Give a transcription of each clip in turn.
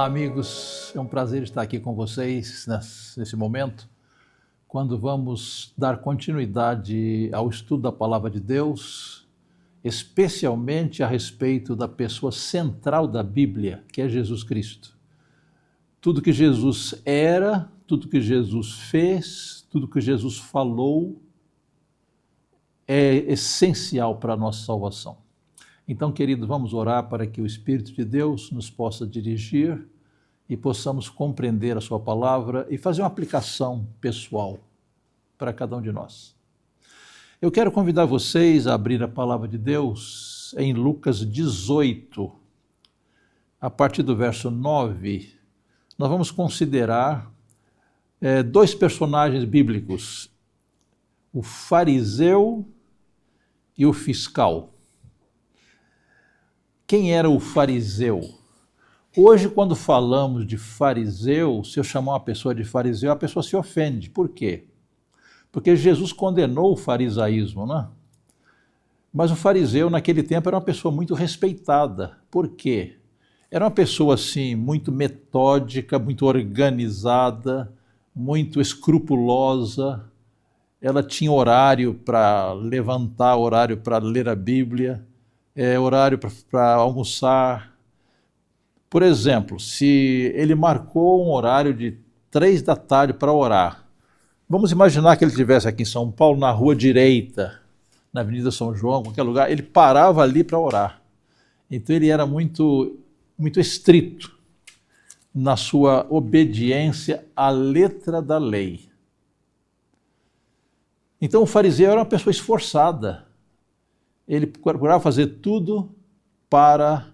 Olá, amigos. É um prazer estar aqui com vocês nesse momento, quando vamos dar continuidade ao estudo da Palavra de Deus, especialmente a respeito da pessoa central da Bíblia, que é Jesus Cristo. Tudo que Jesus era, tudo que Jesus fez, tudo que Jesus falou é essencial para a nossa salvação. Então, querido, vamos orar para que o Espírito de Deus nos possa dirigir e possamos compreender a sua palavra e fazer uma aplicação pessoal para cada um de nós. Eu quero convidar vocês a abrir a palavra de Deus em Lucas 18, a partir do verso 9. Nós vamos considerar dois personagens bíblicos, o fariseu e o fiscal. Quem era o fariseu? Hoje, quando falamos de fariseu, se eu chamar uma pessoa de fariseu, a pessoa se ofende. Por quê? Porque Jesus condenou o farisaísmo, né? Mas o fariseu, naquele tempo, era uma pessoa muito respeitada. Por quê? Era uma pessoa, assim, muito metódica, muito organizada, muito escrupulosa. Ela tinha horário para levantar, horário para ler a Bíblia, horário para almoçar. Por exemplo, se ele marcou um horário de 3 da tarde para orar, vamos imaginar que ele estivesse aqui em São Paulo, na Rua Direita, na Avenida São João, qualquer lugar, ele parava ali para orar. Então ele era muito estrito na sua obediência à letra da lei. Então o fariseu era uma pessoa esforçada. Ele procurava fazer tudo para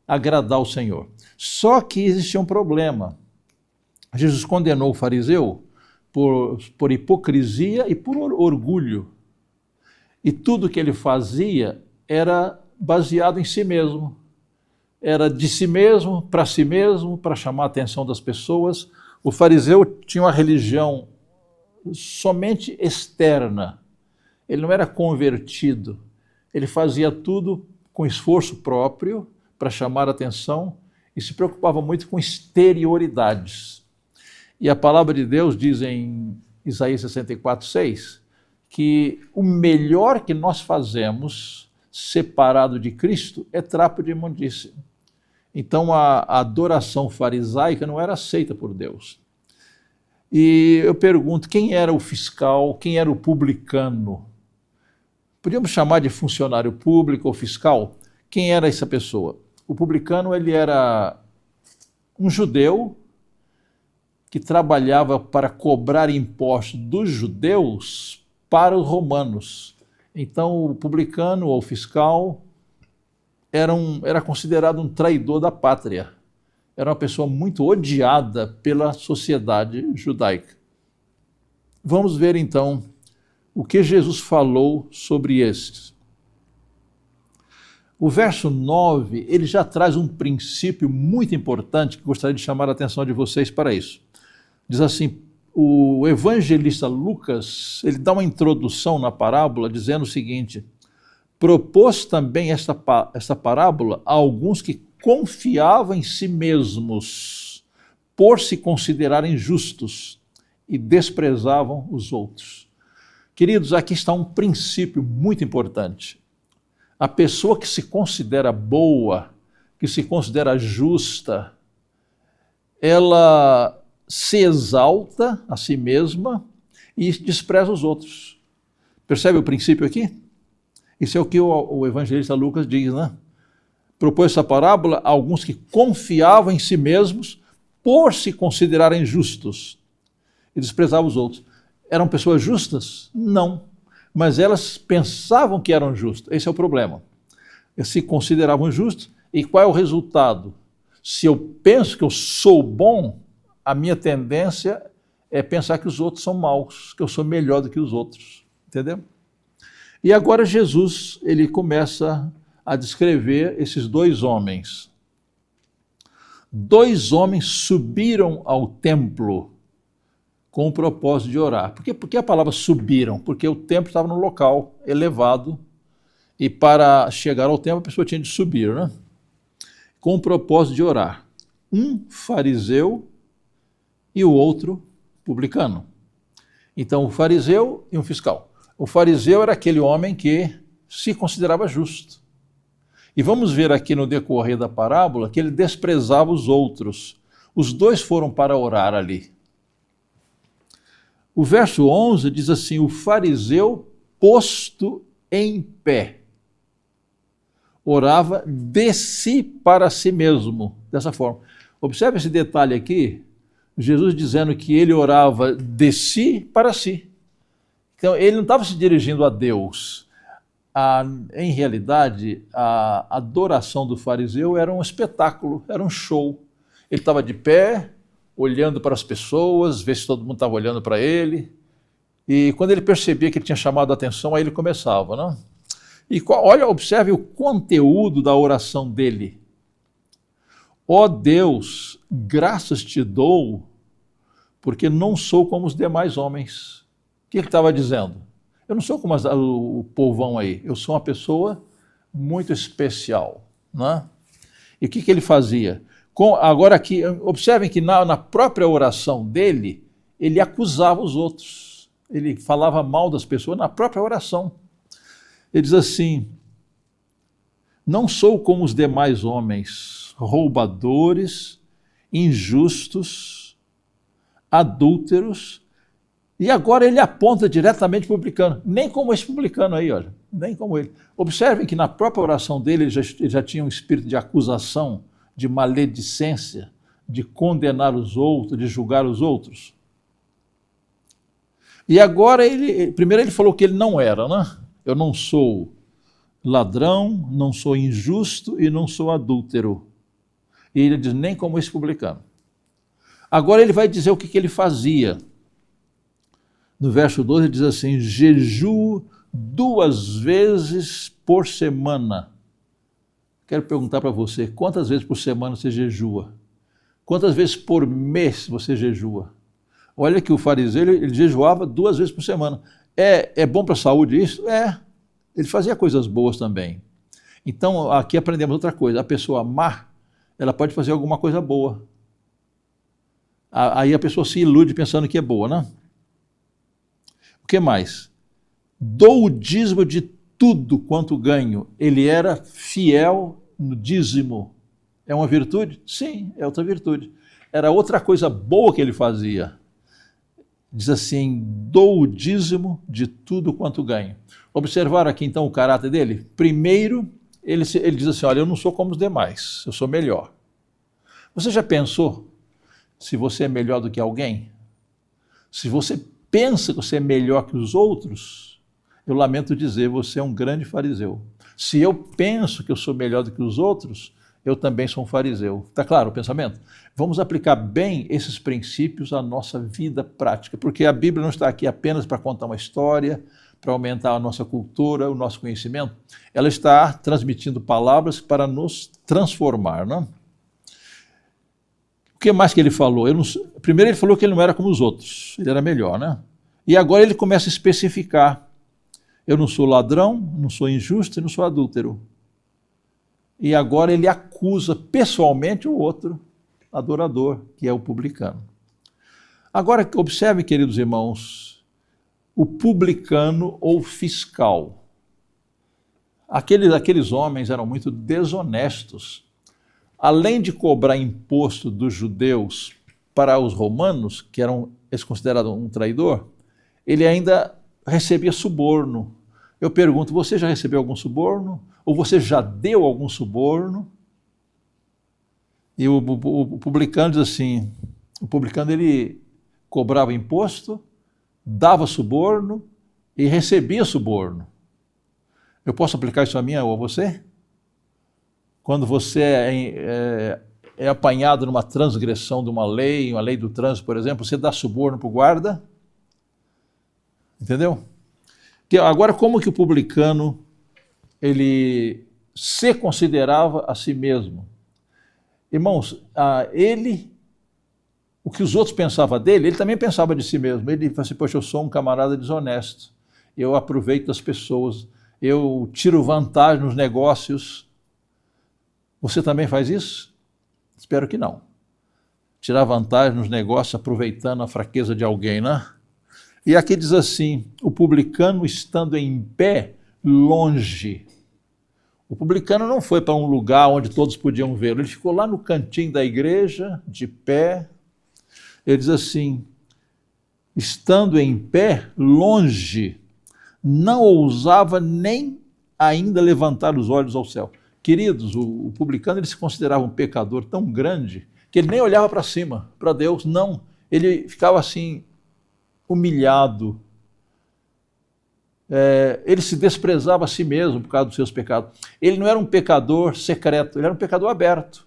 agradar o Senhor. Só que existia um problema. Jesus condenou o fariseu por hipocrisia e por orgulho. E tudo que ele fazia era baseado em si mesmo. Era de si mesmo, para chamar a atenção das pessoas. O fariseu tinha uma religião somente externa. Ele não era convertido. Ele fazia tudo com esforço próprio para chamar a atenção e se preocupava muito com exterioridades. E a palavra de Deus diz em Isaías 64:6 que o melhor que nós fazemos, separado de Cristo, é trapo de imundícia. Então a adoração farisaica não era aceita por Deus. E eu pergunto, quem era o fiscal, quem era o publicano? Podíamos chamar de funcionário público ou fiscal? Quem era essa pessoa? O publicano, ele era um judeu que trabalhava para cobrar impostos dos judeus para os romanos. Então, o publicano ou fiscal era considerado um traidor da pátria. Era uma pessoa muito odiada pela sociedade judaica. Vamos ver, então, o que Jesus falou sobre estes. O verso 9, ele já traz um princípio muito importante que gostaria de chamar a atenção de vocês para isso. Diz assim, o evangelista Lucas, ele dá uma introdução na parábola dizendo o seguinte: propôs também esta parábola a alguns que confiavam em si mesmos, por se considerarem justos, e desprezavam os outros. Queridos, aqui está um princípio muito importante. A pessoa que se considera boa, que se considera justa, ela se exalta a si mesma e despreza os outros. Percebe o princípio aqui? Isso é o que o evangelista Lucas diz, né? Propôs essa parábola a alguns que confiavam em si mesmos por se considerarem justos e desprezavam os outros. Eram pessoas justas? Não. Mas elas pensavam que eram justas. Esse é o problema. Eles se consideravam justos. E qual é o resultado? Se eu penso que eu sou bom, a minha tendência é pensar que os outros são maus, que eu sou melhor do que os outros. Entendeu? E agora Jesus, ele começa a descrever esses dois homens. 2 homens subiram ao templo com o propósito de orar. Por que a palavra subiram? Porque o templo estava num local elevado e para chegar ao templo a pessoa tinha de subir, né? Com o propósito de orar. um fariseu e o outro publicano. Então, o fariseu e um fiscal. O fariseu era aquele homem que se considerava justo. E vamos ver aqui no decorrer da parábola que ele desprezava os outros. Os dois foram para orar ali. O verso 11 diz assim: o fariseu posto em pé orava de si para si mesmo, dessa forma. Observe esse detalhe aqui, Jesus dizendo que ele orava de si para si. Então, ele não estava se dirigindo a Deus. Em realidade, a adoração do fariseu era um espetáculo, era um show. Ele estava de pé, olhando para as pessoas, ver se todo mundo estava olhando para ele. E quando ele percebia que ele tinha chamado a atenção, aí ele começava, não? E olha, observe o conteúdo da oração dele. Ó Deus, graças te dou, porque não sou como os demais homens. O que ele estava dizendo? Eu não sou como o povão aí, eu sou uma pessoa muito especial. Né? E o que ele fazia? Agora aqui, observem que na própria oração dele, ele acusava os outros. Ele falava mal das pessoas na própria oração. Ele diz assim: não sou como os demais homens, roubadores, injustos, adúlteros. E agora ele aponta diretamente para o publicano, nem como esse publicano aí, olha, nem como ele. Observem que na própria oração dele ele já tinha um espírito de acusação, de maledicência, de condenar os outros, de julgar os outros. E agora primeiro ele falou que ele não era, né? Eu não sou ladrão, não sou injusto e não sou adúltero. E ele diz, nem como esse publicano. Agora ele vai dizer o que ele fazia. No verso 12 ele diz assim: jejuo 2 vezes por semana. Quero perguntar para você, quantas vezes por semana você jejua? Quantas vezes por mês você jejua? Olha que o fariseu, ele jejuava 2 vezes por semana. É bom para a saúde isso? É. Ele fazia coisas boas também. Então, aqui aprendemos outra coisa. A pessoa má, ela pode fazer alguma coisa boa. Aí a pessoa se ilude pensando que é boa, né? O que mais? Dou o dízimo de tudo quanto ganho. Ele era fiel no dízimo. É uma virtude? Sim, é outra virtude. Era outra coisa boa que ele fazia. Diz assim, dou o dízimo de tudo quanto ganho. Observaram aqui então o caráter dele? Primeiro, ele diz assim, olha, eu não sou como os demais, eu sou melhor. Você já pensou se você é melhor do que alguém? Se você pensa que você é melhor que os outros, eu lamento dizer, você é um grande fariseu. Se eu penso que eu sou melhor do que os outros, eu também sou um fariseu. Está claro o pensamento? Vamos aplicar bem esses princípios à nossa vida prática, porque a Bíblia não está aqui apenas para contar uma história, para aumentar a nossa cultura, o nosso conhecimento. Ela está transmitindo palavras para nos transformar, não? O que mais que ele falou? Primeiro ele falou que ele não era como os outros, ele era melhor, né? E agora ele começa a especificar. Eu não sou ladrão, não sou injusto e não sou adúltero. E agora ele acusa pessoalmente o outro adorador, que é o publicano. Agora, observe, queridos irmãos, o publicano ou fiscal. Aqueles homens eram muito desonestos. Além de cobrar imposto dos judeus para os romanos, que eram considerados um traidor, ele ainda recebia suborno. Eu pergunto, você já recebeu algum suborno? Ou você já deu algum suborno? E o publicano diz assim, o publicano ele cobrava imposto, dava suborno e recebia suborno. Eu posso aplicar isso a mim ou a você? Quando você é apanhado numa transgressão de uma lei do trânsito, por exemplo, você dá suborno para o guarda? Entendeu? Agora, como que o publicano ele se considerava a si mesmo? Irmãos, o que os outros pensavam dele, ele também pensava de si mesmo. Ele falou assim, poxa, eu sou um camarada desonesto, eu aproveito das pessoas, eu tiro vantagem nos negócios. Você também faz isso? Espero que não. tirar vantagem nos negócios, aproveitando a fraqueza de alguém, né? E aqui diz assim, o publicano estando em pé, longe. O publicano não foi para um lugar onde todos podiam vê-lo, ele ficou lá no cantinho da igreja, de pé. Ele diz assim, estando em pé, longe, não ousava nem ainda levantar os olhos ao céu. Queridos, o publicano ele se considerava um pecador tão grande que ele nem olhava para cima, para Deus, não. Ele ficava assim, humilhado. Ele se desprezava a si mesmo por causa dos seus pecados. Ele não era um pecador secreto, ele era um pecador aberto.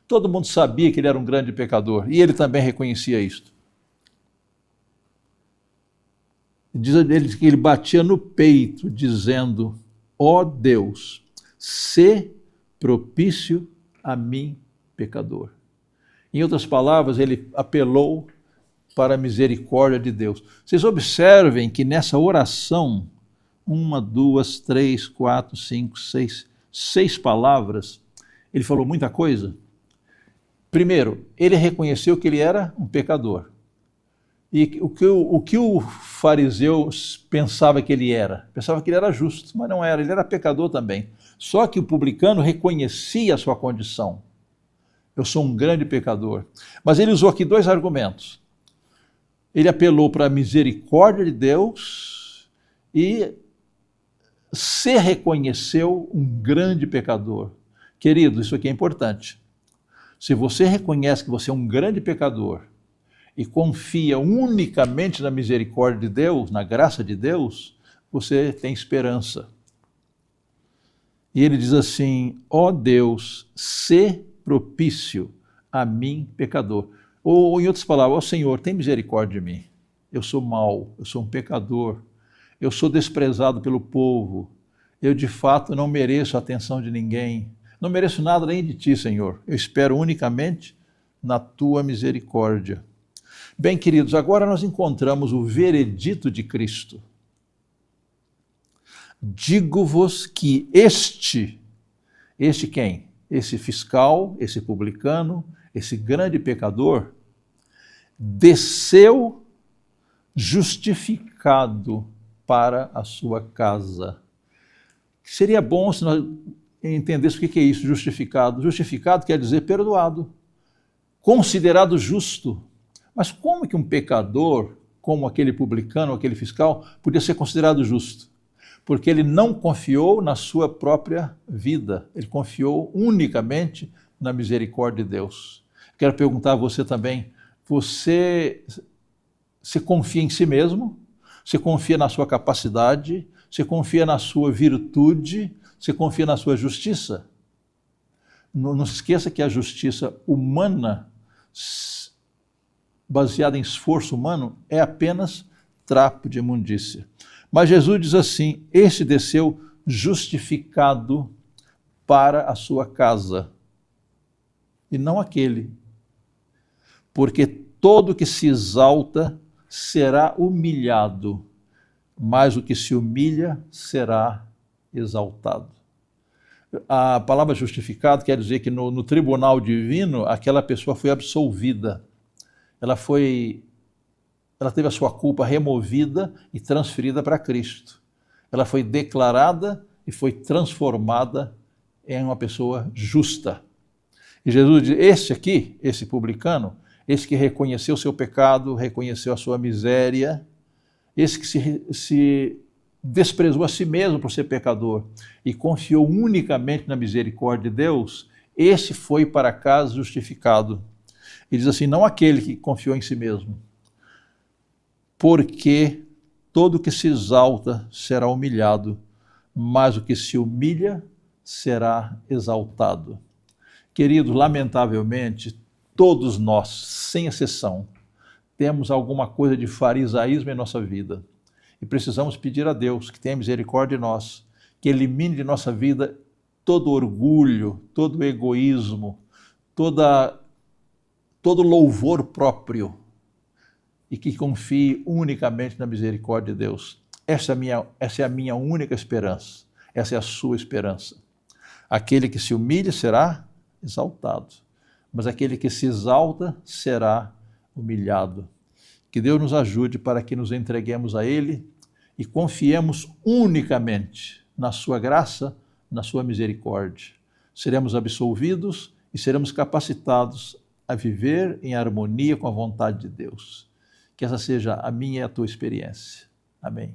Todo mundo sabia que ele era um grande pecador e ele também reconhecia isto. Diz ele que ele batia no peito, dizendo, ó Deus, sê propício a mim, pecador. Em outras palavras, ele apelou para a misericórdia de Deus. Vocês observem que nessa oração, 1, 2, 3, 4, 5, 6 palavras, ele falou muita coisa. Primeiro, ele reconheceu que ele era um pecador. E o que o fariseu pensava que ele era? Pensava que ele era justo, mas não era, ele era pecador também. Só que o publicano reconhecia a sua condição. Eu sou um grande pecador. Mas ele usou aqui 2 argumentos. Ele apelou para a misericórdia de Deus e se reconheceu um grande pecador. Querido, isso aqui é importante. Se você reconhece que você é um grande pecador e confia unicamente na misericórdia de Deus, na graça de Deus, você tem esperança. E ele diz assim, ó Deus, sê propício a mim, pecador. Ou, em outras palavras, ó Senhor, tem misericórdia de mim. Eu sou mau, eu sou um pecador, eu sou desprezado pelo povo, eu de fato não mereço a atenção de ninguém, não mereço nada nem de ti, Senhor. Eu espero unicamente na tua misericórdia. Bem, queridos, agora nós encontramos o veredito de Cristo. Digo-vos que este quem? Esse fiscal, esse publicano, esse grande pecador, desceu justificado para a sua casa. Seria bom se nós entendêssemos o que é isso, justificado. Justificado quer dizer perdoado, considerado justo. Mas como que um pecador, como aquele publicano, aquele fiscal, podia ser considerado justo? Porque ele não confiou na sua própria vida, ele confiou unicamente na misericórdia de Deus. Quero perguntar a você também, você confia em si mesmo? Você confia na sua capacidade? Você confia na sua virtude? Você confia na sua justiça? Não se esqueça que a justiça humana, baseada em esforço humano, é apenas trapo de imundícia. Mas Jesus diz assim, este desceu justificado para a sua casa, e não aquele. Porque todo que se exalta será humilhado, mas o que se humilha será exaltado. A palavra justificado quer dizer que no tribunal divino, aquela pessoa foi absolvida. Ela teve a sua culpa removida e transferida para Cristo. Ela foi declarada e foi transformada em uma pessoa justa. E Jesus diz, esse publicano, esse que reconheceu o seu pecado, reconheceu a sua miséria, esse que se desprezou a si mesmo por ser pecador e confiou unicamente na misericórdia de Deus, esse foi para casa justificado. E diz assim, não aquele que confiou em si mesmo, porque todo que se exalta será humilhado, mas o que se humilha será exaltado. Queridos, lamentavelmente, todos nós, sem exceção, temos alguma coisa de farisaísmo em nossa vida e precisamos pedir a Deus que tenha misericórdia de nós, que elimine de nossa vida todo orgulho, todo egoísmo, todo louvor próprio e que confie unicamente na misericórdia de Deus. Essa é a minha única esperança, essa é a sua esperança. Aquele que se humilha será exaltado, mas aquele que se exalta será humilhado. Que Deus nos ajude para que nos entreguemos a Ele e confiemos unicamente na sua graça, na sua misericórdia. Seremos absolvidos e seremos capacitados a viver em harmonia com a vontade de Deus. Que essa seja a minha e a tua experiência. Amém.